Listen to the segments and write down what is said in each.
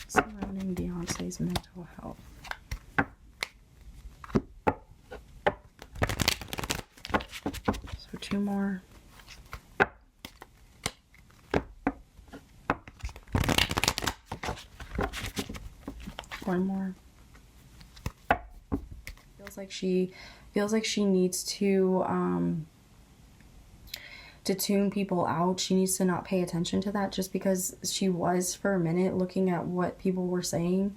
surrounding Beyonce's mental health. So 2 more. One more. Feels like she needs to tune people out. She needs to not pay attention to that, just because she was for a minute looking at what people were saying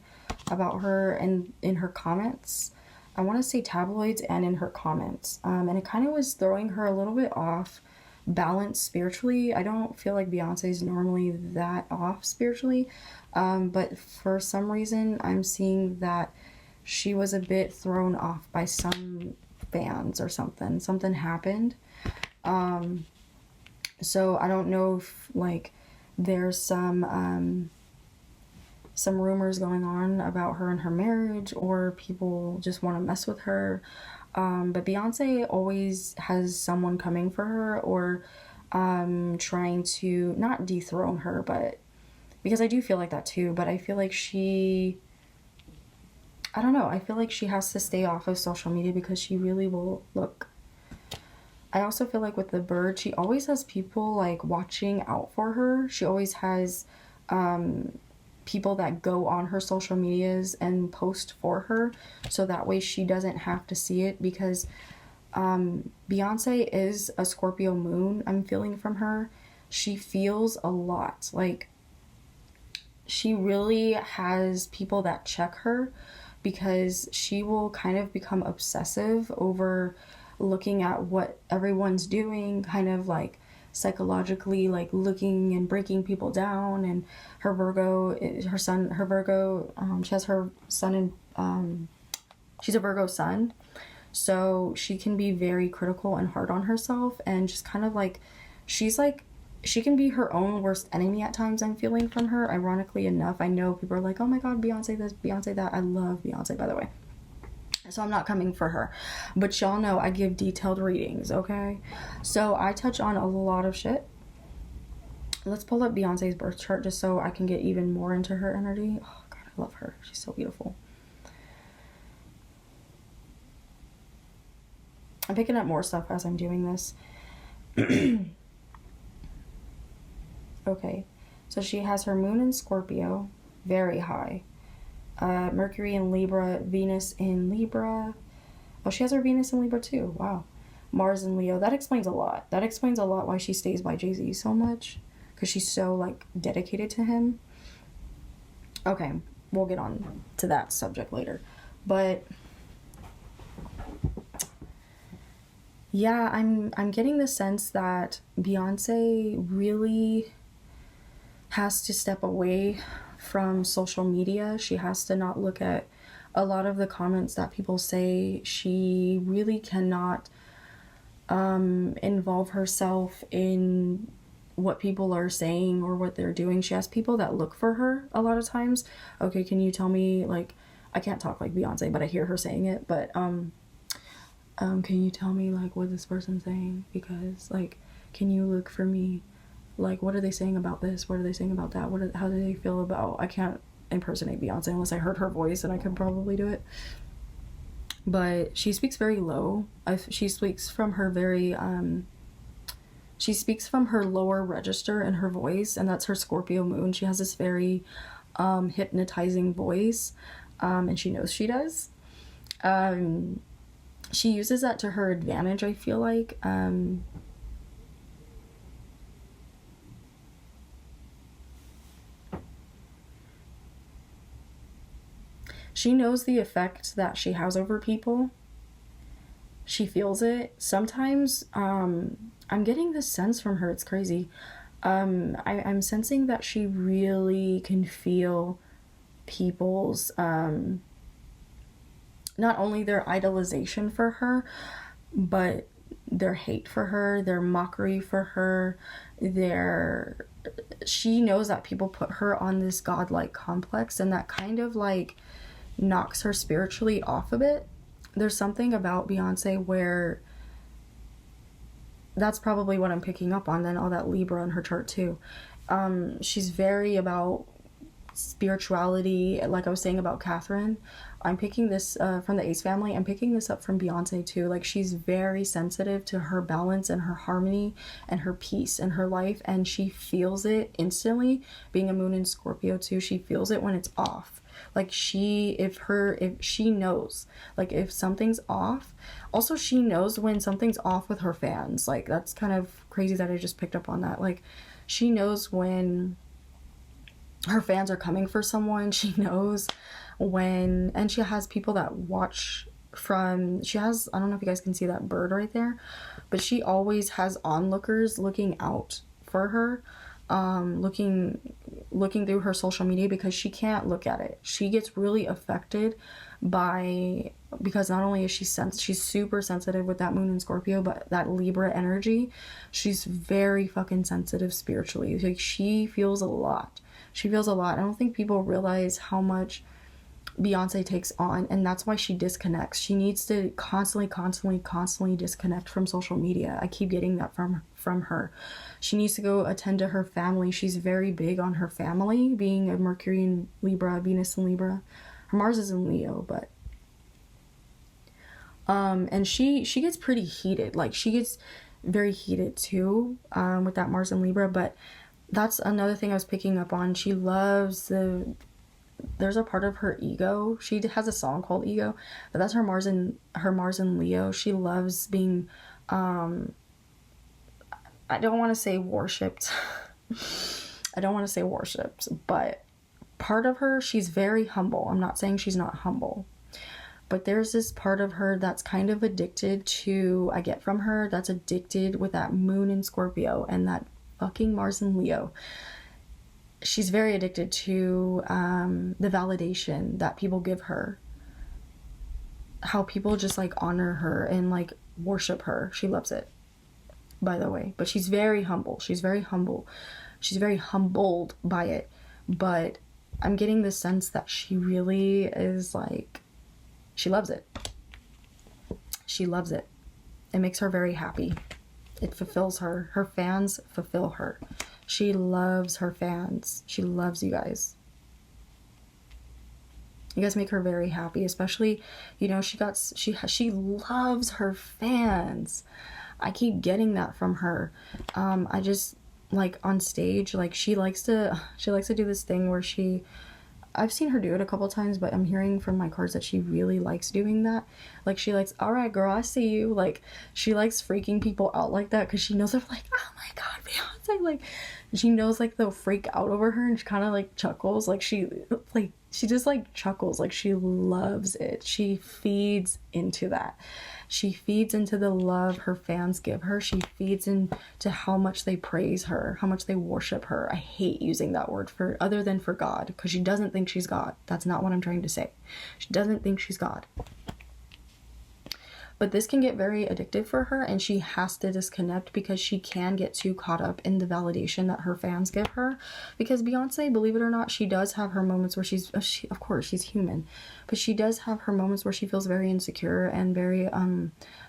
about her and in her comments. I want to say tabloids and in her comments. And it kind of was throwing her a little bit off balance spiritually. I don't feel like Beyonce is normally that off spiritually. But for some reason, I'm seeing that she was a bit thrown off by some fans or something. Something happened. So I don't know if like there's some rumors going on about her and her marriage, or people just want to mess with her. But Beyonce always has someone coming for her, or trying to not dethrone her, but because I do feel like that too. But I feel like I don't know. I feel like she has to stay off of social media because she really will look. I also feel like with the bird, she always has people like watching out for her. She always has people that go on her social medias and post for her, so that way she doesn't have to see it, because Beyonce is a Scorpio moon. I'm feeling from her. She feels a lot. Like, she really has people that check her, because she will kind of become obsessive over looking at what everyone's doing, kind of like psychologically, like looking and breaking people down. And her Virgo, she has her sun in, she's a Virgo sun, so she can be very critical and hard on herself, and just kind of like, she can be her own worst enemy at times, I'm feeling from her. Ironically enough, I know people are like, oh my god, Beyonce this, Beyonce that. I love Beyonce, by the way. So I'm not coming for her. But y'all know I give detailed readings, okay? So I touch on a lot of shit. Let's pull up Beyonce's birth chart just so I can get even more into her energy. Oh god, I love her. She's so beautiful. I'm picking up more stuff as I'm doing this. Okay, so she has her moon in Scorpio, very high. Mercury in Libra, Venus in Libra. Oh, she has her Venus in Libra too. Wow. Mars in Leo. That explains a lot. That explains a lot why she stays by Jay-Z so much, because she's so like dedicated to him. Okay, we'll get on to that subject later. But yeah, I'm getting the sense that Beyonce really has to step away from social media. She has to not look at a lot of the comments that people say. She really cannot involve herself in what people are saying or what they're doing. She has people that look for her a lot of times. Okay, can you tell me, like, I can't talk like Beyonce, but I hear her saying it, but can you tell me like what this person's saying, because like, can you look for me, like, what are they saying about this, what are they saying about that, how do they feel about, I can't impersonate Beyonce unless I heard her voice, and I could probably do it, but she speaks very low. She speaks from her very she speaks from her lower register in her voice, and that's her Scorpio moon. She has this very hypnotizing voice, and she knows she does. She uses that to her advantage, I feel like. She knows the effect that she has over people. She feels it. Sometimes, I'm getting this sense from her, it's crazy. I'm sensing that she really can feel people's, not only their idolization for her, but their hate for her, their mockery for her, she knows that people put her on this godlike complex, and that kind of like knocks her spiritually off a bit. There's something about Beyonce where that's probably what I'm picking up on, then all that Libra in her chart too. She's very about spirituality, like I was saying about Catherine. I'm picking this from the Ace family. I'm picking this up from Beyonce too. Like, she's very sensitive to her balance and her harmony and her peace in her life, and she feels it instantly. Being a moon in Scorpio too, she feels it when it's off. Like, if she knows, like, if something's off. Also, she knows when something's off with her fans. Like, that's kind of crazy that I just picked up on that. Like, she knows when her fans are coming for someone. She knows when, and she has people that watch from, she has, I don't know if you guys can see that bird right there, but she always has onlookers looking out for her, looking through her social media, because she can't look at it. She gets really affected because not only is she's super sensitive with that moon in Scorpio, but that Libra energy, she's very fucking sensitive spiritually. Like, she feels a lot. I don't think people realize how much Beyonce takes on, and that's why she disconnects. She needs to constantly disconnect from social media. I keep getting that from her. She needs to go attend to her family. She's very big on her family, being a Mercury in Libra, Venus in Libra. Her Mars is in Leo, but and she gets pretty heated. Like, she gets very heated too, with that Mars in Libra. But that's another thing I was picking up on. She loves there's a part of her ego. She has a song called Ego, but that's her Mars in Leo. She loves being, I don't want to say worshipped. But part of her, she's very humble. I'm not saying she's not humble, but there's this part of her that's kind of addicted to, I get from her, that's addicted with that moon in Scorpio and that fucking Mars in Leo. She's very addicted to the validation that people give her, how people just like honor her and like worship her. She loves it, by the way. But she's very humble. She's very humbled by it. But I'm getting the sense that she really is like, she loves it. It makes her very happy. It fulfills her. Her fans fulfill her. She loves her fans. She loves you guys. You guys make her very happy, especially, she loves her fans. I keep getting that from her. I just, like, on stage, like, she likes to do this thing where I've seen her do it a couple times, but I'm hearing from my cards that she really likes doing that. Like, she likes, all right, girl, I see you. Like, she likes freaking people out like that, because she knows they're like, oh my God, Beyonce. Like, she knows, like, they'll freak out over her, and she kind of, like, chuckles. Like, she just, like, chuckles. Like, she loves it. She feeds into that. She feeds into the love her fans give her. She feeds into how much they praise her, how much they worship her. I hate using that word other than for God, because she doesn't think she's God. That's not what I'm trying to say. She doesn't think she's God. But this can get very addictive for her, and she has to disconnect, because she can get too caught up in the validation that her fans give her. Because Beyonce, believe it or not, she does have her moments where of course, she's human, but she does have her moments where she feels very insecure and very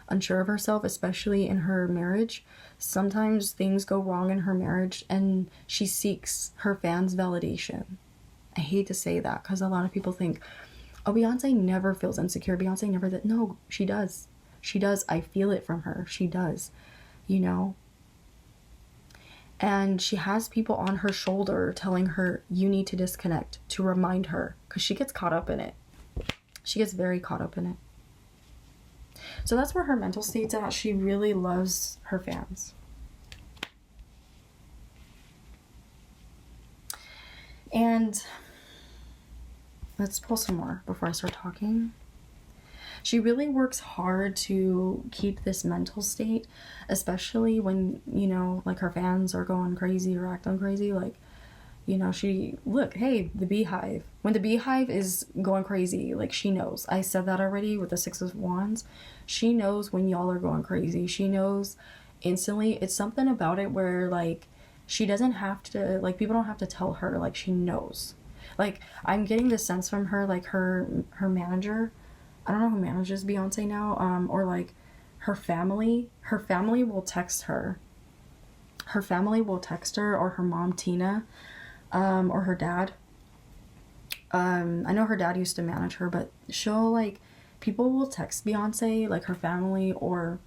unsure of herself, especially in her marriage. Sometimes things go wrong in her marriage, and she seeks her fans' validation. I hate to say that, because a lot of people think, oh, Beyonce never feels insecure. Beyonce never that. No, she does. She does. I feel it from her. She does, And she has people on her shoulder telling her, you need to disconnect, to remind her, because she gets caught up in it. She gets very caught up in it. So that's where her mental state's at. She really loves her fans. And let's pull some more before I start talking. She really works hard to keep this mental state, especially when, like, her fans are going crazy or acting crazy. Like, hey, the Beehive. When the Beehive is going crazy, like, she knows. I said that already with the Six of Wands. She knows when y'all are going crazy. She knows instantly. It's something about it where, like, she doesn't have to, like, people don't have to tell her. Like, she knows. Like, I'm getting this sense from her, like, her manager. I don't know who manages Beyonce now, or like her family will text her. Her family will text her, or her mom, Tina, or her dad. I know her dad used to manage her, but she'll like, people will text Beyonce, like her family, or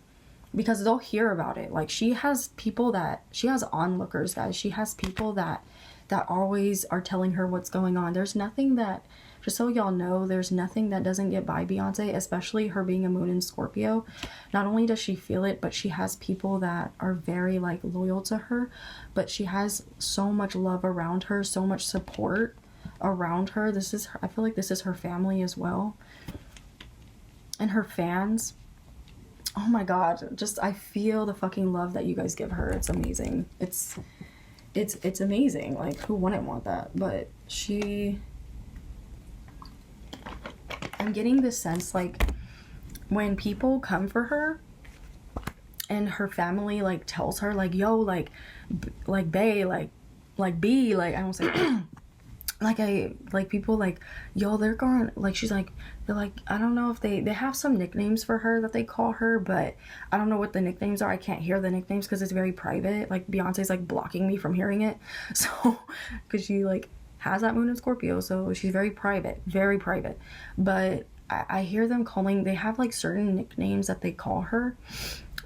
because they'll hear about it. Like she has people that she has onlookers, guys. She has people that always are telling her what's going on. There's nothing that, just so y'all know, there's nothing that doesn't get by Beyonce, especially her being a moon in Scorpio. Not only does she feel it, but she has people that are very like loyal to her, but she has so much love around her, so much support around her. This is her, I feel like this is her family as well. And her fans, oh my god, just I feel the fucking love that you guys give her. It's amazing. It's amazing. Like, who wouldn't want that? But I'm getting this sense like when people come for her and her family like tells her like, yo, like bae, like B, like I don't say like people like, yo, they're going, like she's like, they're like, I don't know if they have some nicknames for her that they call her, but I don't know what the nicknames are. I can't hear the nicknames because it's very private. Like Beyonce's like blocking me from hearing it, so because she like has that moon in Scorpio, so she's very private, but I hear them calling, they have like certain nicknames that they call her,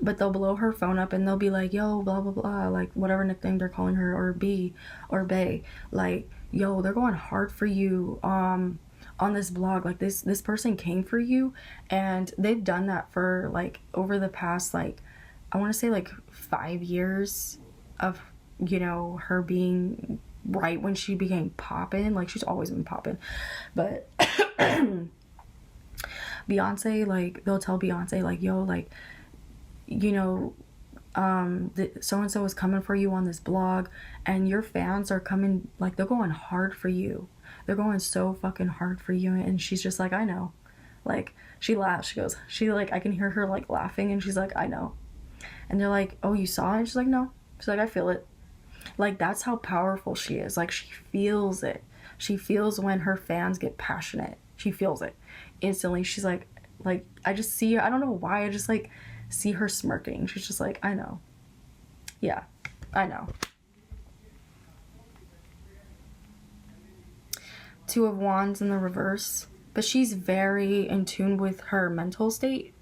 but they'll blow her phone up and they'll be like, yo, blah blah blah, like whatever nickname they're calling her, or B or Bae, like, yo, they're going hard for you on this blog, like this person came for you. And they've done that for like over the past, like I want to say like 5 years of, you know, her being right when she became poppin'. Like she's always been poppin', but Beyonce, like they'll tell Beyonce like, yo, like, you know, so and so is coming for you on this blog, and your fans are coming, like they're going hard for you, they're going so fucking hard for you. And she's just like, I know. Like she laughs, she like, I can hear her like laughing, and she's like, I know. And they're like, oh, you saw it? And she's like, no. She's like, I feel it. Like that's how powerful she is. Like she feels it. She feels when her fans get passionate. She feels it instantly. She's like I just see her, I don't know why, I just like see her smirking. She's just like, I know. Yeah, I know. Two of Wands in the reverse, but she's very in tune with her mental state.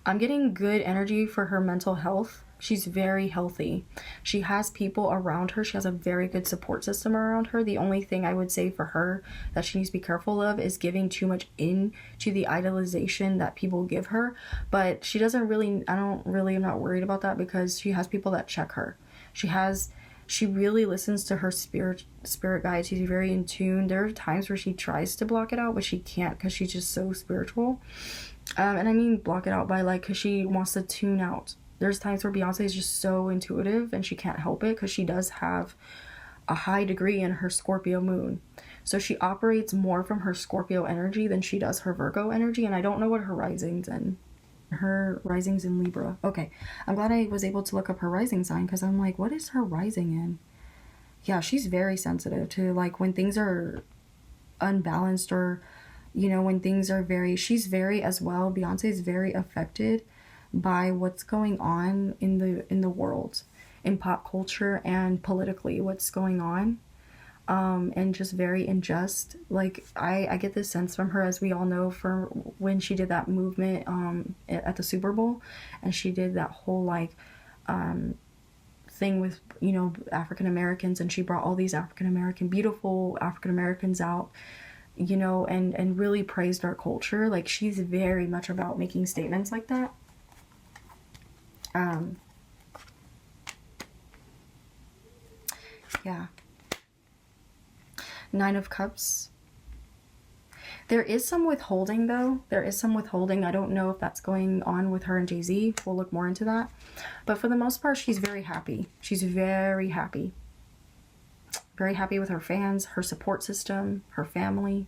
I'm getting good energy for her mental health. She's very healthy. She has people around her. She has a very good support system around her. The only thing I would say for her that she needs to be careful of is giving too much into the idolization that people give her. But she doesn't really, I'm not worried about that because she has people that check her. She really listens to her spirit guides. She's very in tune. There are times where she tries to block it out, but she can't because she's just so spiritual. And I mean block it out by like, because she wants to tune out. There's times where Beyonce is just so intuitive and she can't help it because she does have a high degree in her Scorpio moon. So she operates more from her Scorpio energy than she does her Virgo energy. And I don't know what her rising's in. Her rising's in Libra. Okay, I'm glad I was able to look up her rising sign because I'm like, what is her rising in? Yeah, she's very sensitive to like when things are unbalanced, or, you know, when things are she's very as well. Beyonce's very affected by what's going on in the world, in pop culture and politically, what's going on, and just very unjust. Like I get this sense from her, as we all know, for when she did that movement at the Super Bowl, and she did that whole like thing with, you know, African Americans, and she brought all these beautiful African Americans out, you know, and really praised our culture. Like she's very much about making statements like that. Yeah. 9 of Cups. There is some withholding though. I don't know if that's going on with her and Jay-Z. We'll look more into that. But for the most part, she's very happy. She's very happy. Very happy with her fans, her support system, her family.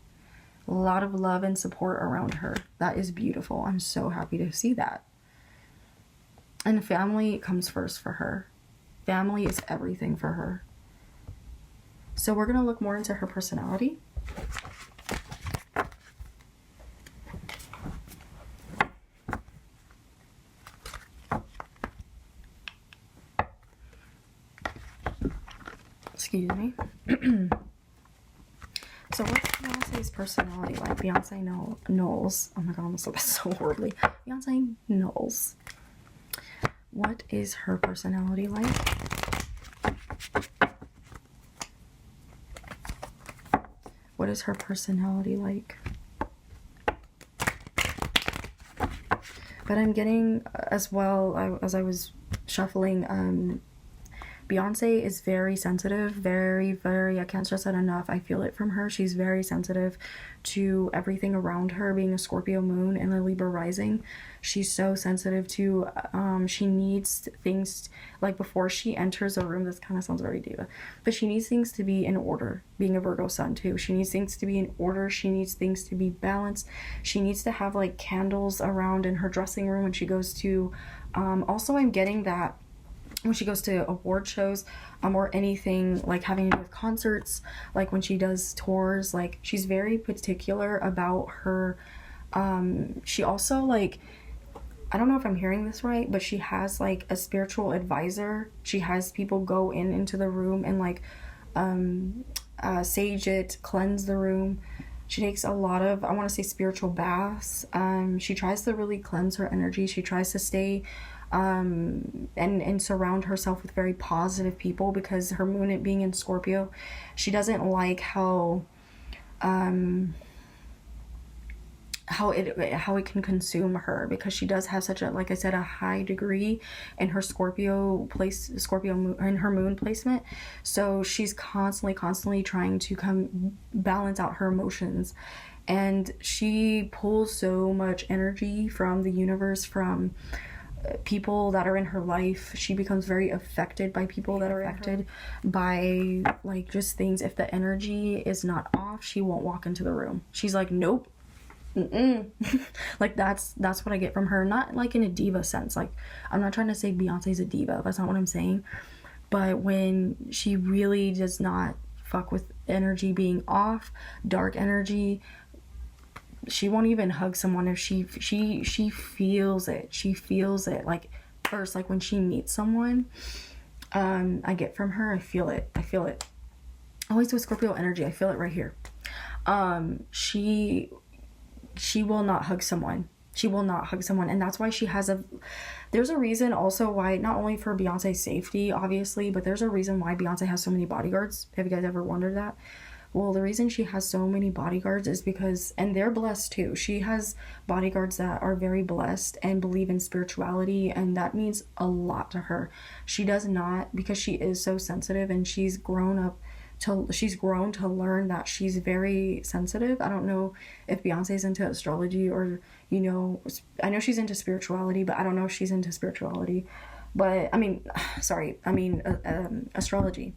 A lot of love and support around her. That is beautiful. I'm so happy to see that. And family comes first for her. Family is everything for her. So we're going to look more into her personality. Excuse me. So what's Beyonce's Beyonce's personality like? Beyonce Knowles. Oh my god, I almost said that so horribly. Beyonce Knowles. What is her personality like? What is her personality like? But I'm getting, as well, as I was shuffling, Beyonce is very sensitive, very, I can't stress that enough. I feel it from her. She's very sensitive to everything around her, being a Scorpio moon and a Libra rising. She's so sensitive to, she needs things, like before she enters a room, this kind of sounds very diva, but she needs things to be in order, being a Virgo sun too. She needs things to be in order. She needs things to be balanced. She needs to have like candles around in her dressing room when she goes to, also I'm getting that when she goes to award shows, or anything like having to do with concerts, like when she does tours, like she's very particular about her, she also like, I don't know if I'm hearing this right, but she has like a spiritual advisor. She has people go into the room and like, sage it, cleanse the room. She takes a lot of, I want to say, spiritual baths. She tries to really cleanse her energy. She tries to stay and surround herself with very positive people, because her moon being in Scorpio, she doesn't like how it can consume her, because she does have such a, like I said, a high degree in her Scorpio moon, in her moon placement. So she's constantly trying to balance out her emotions, and she pulls so much energy from the universe, from people that are in her life. She becomes very affected by people that are affected by like just things. If the energy is not off, she won't walk into the room. She's like, nope. Like that's what I get from her. Not like in a diva sense, like I'm not trying to say Beyonce's a diva, that's not what I'm saying, but when she really does not fuck with energy being off, dark energy, she won't even hug someone if she feels it. Like first, like when she meets someone, I get from her, I feel it always with Scorpio energy. I feel it right here. She will not hug someone. And that's why there's a reason also why, not only for Beyonce's safety, obviously, but there's a reason why Beyonce has so many bodyguards. Have you guys ever wondered that? Well, the reason she has so many bodyguards is because, and they're blessed too. She has bodyguards that are very blessed and believe in spirituality, and that means a lot to her. She does not, because she is so sensitive, and she's grown to learn that she's very sensitive. I don't know if Beyonce's into astrology or, I know she's into spirituality, but I don't know if she's into spirituality. But, astrology.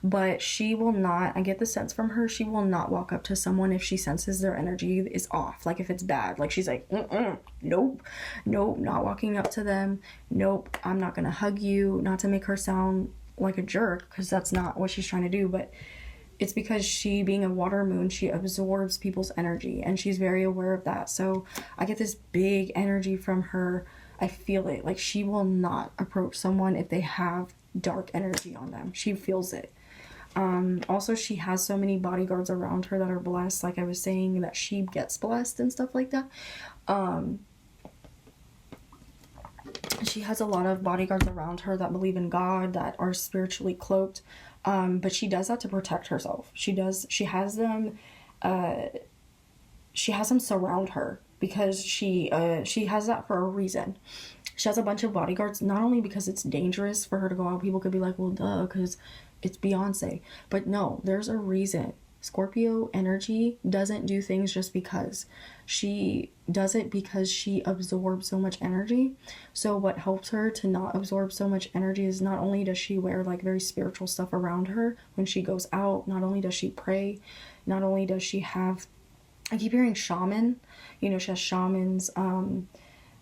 But she will not, I get the sense from her, she will not walk up to someone if she senses their energy is off. Like if it's bad, like she's like, nope, not walking up to them. Nope, I'm not going to hug you. Not to make her sound like a jerk, because that's not what she's trying to do, but it's because she, being a water moon, she absorbs people's energy, and she's very aware of that. So I get this big energy from her. I feel it. Like she will not approach someone if they have dark energy on them. She feels it. Also, she has so many bodyguards around her that are blessed, like I was saying, that she gets blessed and stuff like that. She has a lot of bodyguards around her that believe in God, that are spiritually cloaked, but she does that to protect herself. She has them surround her, because she has that for a reason. She has a bunch of bodyguards, not only because it's dangerous for her to go out. People could be like, well, duh, because it's Beyonce. But no, there's a reason. Scorpio energy doesn't do things just because. She does it because she absorbs so much energy. So what helps her to not absorb so much energy is, not only does she wear like very spiritual stuff around her when she goes out, not only does she pray, not only does she have, I keep hearing shaman, she has shamans,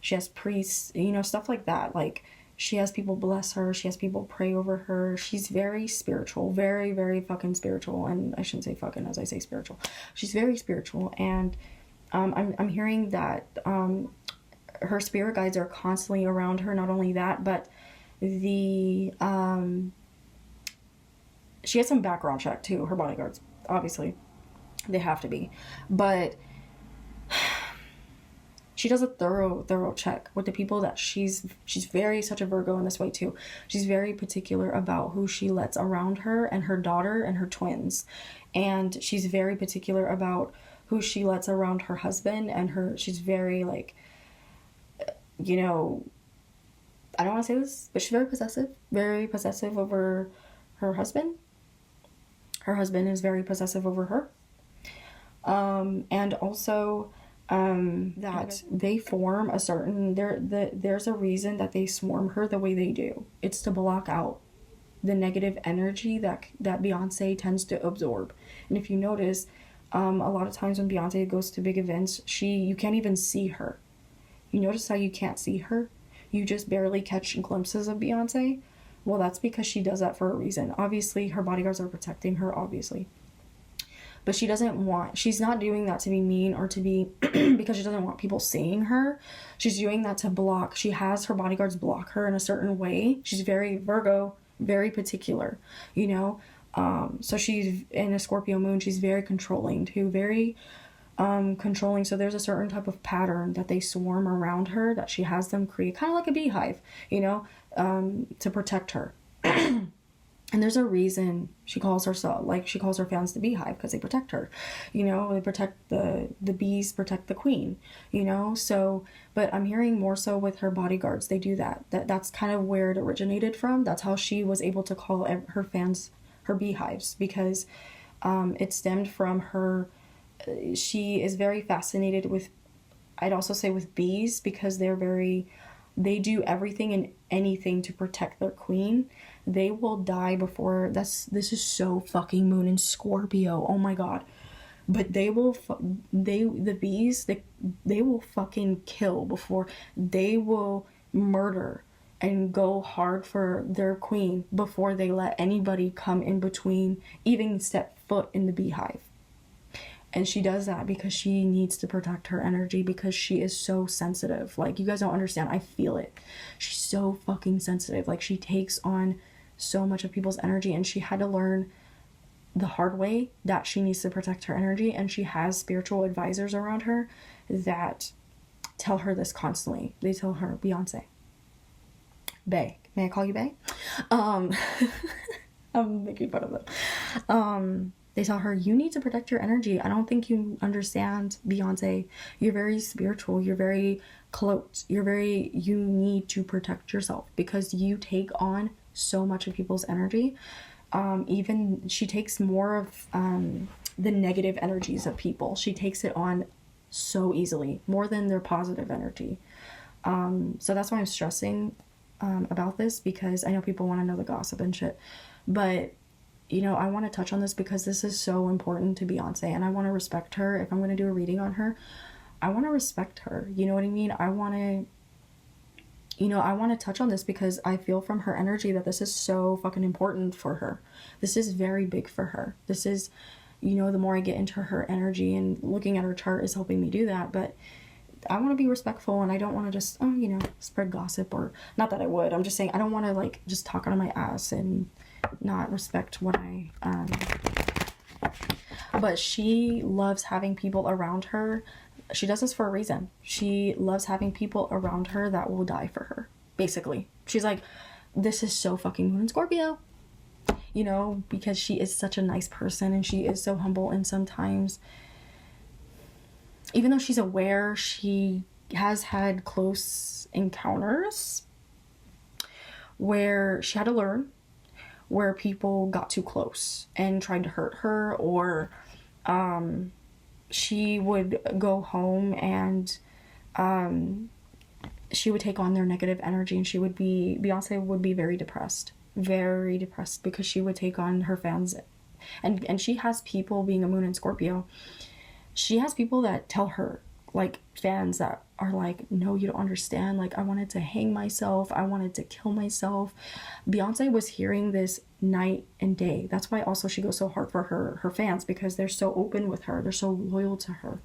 she has priests, stuff like that. Like she has people bless her. She has people pray over her. She's very spiritual, very, very fucking spiritual. And I shouldn't say fucking as I say spiritual. She's very spiritual. And I'm hearing that her spirit guides are constantly around her. Not only that, but she has some background check too, her bodyguards, obviously. They have to be. But she does a thorough check with the people that she's very, such a Virgo in this way too. She's very particular about who she lets around her, and her daughter and her twins. And she's very particular about who she lets around her husband and she's very like, you know, I don't want to say this, but she's very possessive over her husband. Her husband is very possessive over her. And also, that they form a certain, there's a reason that they swarm her the way they do. It's to block out the negative energy that Beyonce tends to absorb. And if you notice, a lot of times when Beyonce goes to big events, you can't even see her. You notice how you can't see her? You just barely catch glimpses of Beyonce? Well, that's because she does that for a reason. Obviously, her bodyguards are protecting her, obviously. But she's not doing that to be mean or to be, because she doesn't want people seeing her. She's doing that to block. She has her bodyguards block her in a certain way. She's very Virgo, very particular, you know? So she's in a Scorpio moon. She's very controlling too, very controlling. So there's a certain type of pattern that they swarm around her, that she has them create, kind of like a beehive, you know, to protect her. And there's a reason she calls her fans the beehive, because they protect her, you know, they protect the bees, protect the queen, you know. So, but I'm hearing more so with her bodyguards, they do that's kind of where it originated from. That's how she was able to call her fans her beehives, because it stemmed from her. She is very fascinated with, I'd also say, with bees, because they do everything and anything to protect their queen. They will die before, this is so fucking moon in Scorpio, oh my god. But the bees, they will fucking kill before, they will murder and go hard for their queen before they let anybody come in between, even step foot in the beehive. And she does that because she needs to protect her energy, because she is so sensitive. Like, you guys don't understand. I feel it. She's so fucking sensitive. Like, she takes on so much of people's energy, and she had to learn the hard way that she needs to protect her energy. And she has spiritual advisors around her that tell her this constantly. They tell her, Beyonce, Bey, may I call you Bey? I'm making fun of them. They tell her, you need to protect your energy. I don't think you understand, Beyonce. You're very spiritual. You're very cloaked. You need to protect yourself, because you take on so much of people's energy. Even she takes more of the negative energies of people. She takes it on so easily, more than their positive energy. So that's why I'm stressing about this, because I know people want to know the gossip and shit. But you know, I want to touch on this because this is so important to Beyonce, and I want to respect her. If I'm going to do a reading on her, I want to respect her. You know what I mean? I want to touch on this because I feel from her energy that this is so fucking important for her. This is very big for her. This is, you know, the more I get into her energy, and looking at her chart is helping me do that, but I want to be respectful, and I don't want to just, spread gossip, or not that I would. I'm just saying I don't want to like just talk out of my ass and not respect what but she loves having people around her. She does this for a reason. She loves having people around her that will die for her, basically. She's like, this is so fucking moon in Scorpio, you know, because she is such a nice person, and she is so humble, and sometimes, even though she's aware, she has had close encounters where she had to learn, where people got too close and tried to hurt her, or she would go home and she would take on their negative energy, and Beyonce would be very depressed, because she would take on her fans. And she has people, being a moon in Scorpio, she has people that tell her, like, fans that are like, no, you don't understand, like, I wanted to hang myself, I wanted to kill myself. Beyonce was hearing this night and day. That's why also she goes so hard for her fans, because they're so open with her, they're so loyal to her,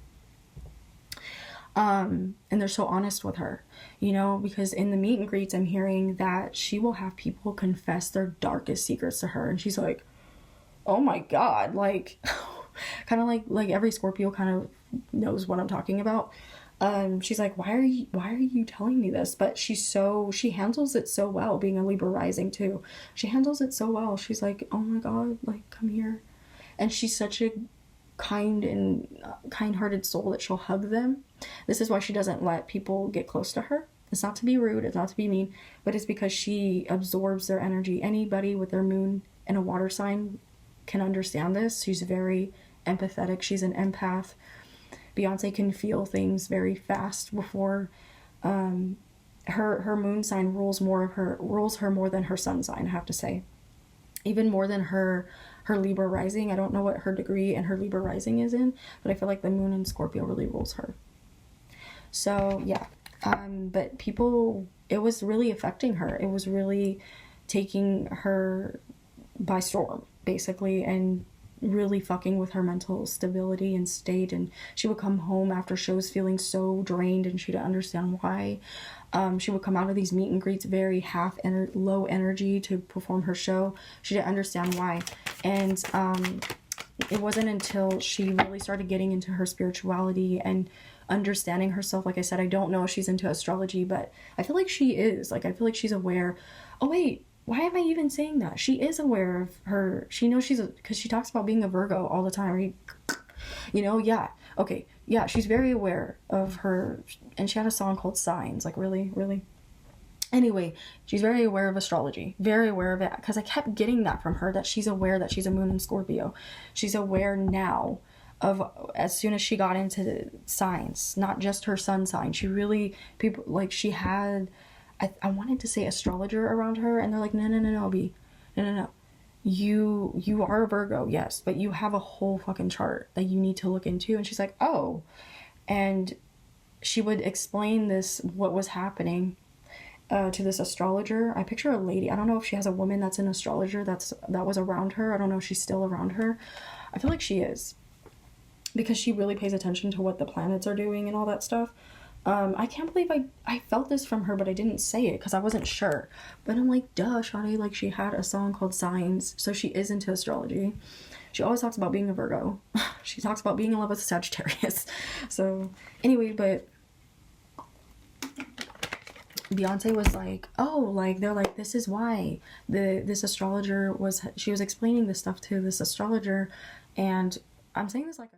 and they're so honest with her, you know, because in the meet and greets I'm hearing that she will have people confess their darkest secrets to her, and she's like, oh my god, like, kind of like every Scorpio kind of knows what I'm talking about. She's like, why are you telling me this? But she handles it so well, being a Libra rising too. She handles it so well. She's like, oh my God, like, come here. And she's such a kind and kind-hearted soul that she'll hug them. This is why she doesn't let people get close to her. It's not to be rude, it's not to be mean, but it's because she absorbs their energy. Anybody with their moon in a water sign can understand this. She's very empathetic. She's an empath. Beyonce can feel things very fast before her moon sign rules her more than her sun sign, I have to say. Even more than her Libra rising. I don't know what her degree and her Libra rising is in, but I feel like the moon in Scorpio really rules her. So yeah. But people, it was really affecting her. It was really taking her by storm, basically, and really fucking with her mental stability and state. And she would come home after shows feeling so drained, and she didn't understand why. She would come out of these meet and greets very low energy to perform her show. She didn't understand why. And it wasn't until she really started getting into her spirituality and understanding herself. Like I said, I don't know if she's into astrology, but I feel like she is. Like, I feel like she's aware. Oh wait, why am I even saying that? She is aware of her. She knows because she talks about being a Virgo all the time, right? You know, yeah. Okay, yeah, she's very aware of her, and she had a song called Signs. Like, really, really. Anyway, she's very aware of astrology, very aware of it, because I kept getting that from her, that she's aware that she's a moon in Scorpio. She's aware now of, as soon as she got into the signs, not just her sun sign. She really, people, like, she had, I wanted to say astrologer around her, and they're like, no, B, no. You are a Virgo, yes, but you have a whole fucking chart that you need to look into. And she's like, oh. And she would explain what was happening to this astrologer. I picture a lady. I don't know if she has a woman that's an astrologer that was around her. I don't know if she's still around her. I feel like she is, because she really pays attention to what the planets are doing and all that stuff. I can't believe I felt this from her, but I didn't say it because I wasn't sure. But I'm like, duh, Shadi, like, she had a song called Signs, so she is into astrology. She always talks about being a Virgo. She talks about being in love with a Sagittarius. So anyway, but Beyonce was like, oh, like, they're like, this is why this astrologer she was explaining this stuff to this astrologer, and I'm saying this like